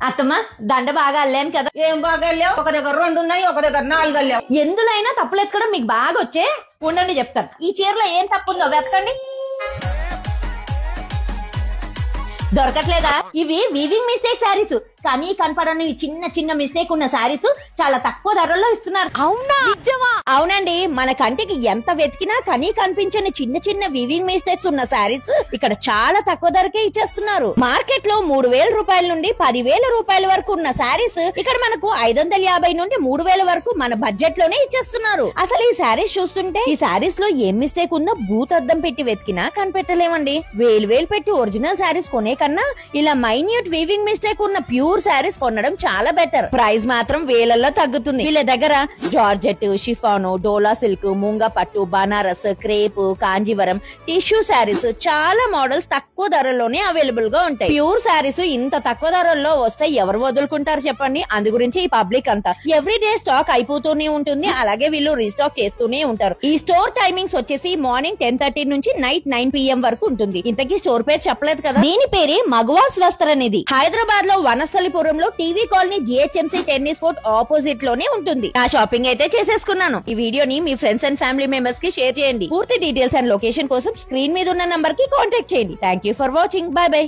అత్తమ్మ దండ బాగా అల్లాను కదా. ఏం బాగా అల్లావు? ఒక దగ్గర 2 ఉన్నాయి, ఒక దగ్గర 4 అల్లావు. ఎందులో అయినా తప్పులు ఎత్తుకోవడం మీకు బాగా వచ్చే. ఉండండి చెప్తాను. ఈ చీరలో ఏం తప్పుందో వెతకండి. దొరకట్లేదా? ఇవి వీవింగ్ మిస్టేక్ శారీస్. కానీ కనపడని చిన్న చిన్న మిస్టేక్ ఉన్న శారీస్ చాలా తక్కువ ధరల్లో ఇస్తున్నారు. అవునా? నిజమా? అవునండి. మన కంటికి ఎంత వెతికినా కనీ కనిపించని చిన్న చిన్న వీవింగ్ మిస్టేక్స్ ఉన్న శారీస్ ఇక్కడ చాలా తక్కువ ధరకే ఇచ్చేస్తున్నారు. మార్కెట్ లో 3000 రూపాయల నుండి 10,000 రూపాయల వరకు ఉన్న శారీస్ ఇక్కడ మనకు 550 నుండి 3000 వరకు మన బడ్జెట్ లోనే ఇచ్చేస్తున్నారు. అసలు ఈ శారీస్ చూస్తుంటే ఈ శారీస్ లో ఏం మిస్టేక్ ఉందో భూతద్దం పెట్టి వెతికినా కనిపెట్టలేమండి. వేలు పెట్టి ఒరిజినల్ శారీస్ కొనే కన్నా ఇలా మైన్యూట్ వీవింగ్ మిస్టేక్ ఉన్న ప్యూర్ శారీస్ కొనడం చాలా బెటర్. ప్రైస్ మాత్రం వేలల్లో తగ్గుతుంది. వీళ్ళ దగ్గర జార్జెట్, షిఫాను, డోలా సిల్క్, మూంగా పట్టు, బనారస్, క్రేప్, కాంజీవరం, టిష్యూ శారీస్ చాలా మోడల్స్ తక్కువ ధరలోనే అవైలబుల్ గా ఉంటాయి. ప్యూర్ శారీస్ ఇంత తక్కువ ధరల్లో వస్తే ఎవరు వదులుకుంటారు చెప్పండి. అందు గురించి ఈ పబ్లిక్ అంతా ఎవ్రీడే స్టాక్ అయిపోతూనే ఉంటుంది. అలాగే వీళ్ళు రీస్టాక్ చేస్తూనే ఉంటారు. ఈ స్టోర్ టైమింగ్స్ వచ్చేసి మార్నింగ్ 10:30 నుంచి నైట్ 9 PM వరకు ఉంటుంది. ఇంతకీ స్టోర్ పేరు చెప్పలేదు కదా. దీని పేరే మగవాస్ వస్త్ర నిధి. హైదరాబాద్ లో వనస్థలిపురంలో TV colony GHMC tennis court opposite లోనే ఉంటుంది. ఆ షాపింగ్ అయితే చేసేసుకున్నాను. ఈ వీడియోని మీ ఫ్రెండ్స్ అండ్ ఫ్యామిలీ మెంబర్స్ కి షేర్ చేయండి. పూర్తి డీటెయిల్స్ అండ్ లొకేషన్ కోసం స్క్రీన్ మీద ఉన్న నంబర్ కి కాంటాక్ట్ చేయండి. Thank you for watching. Bye by.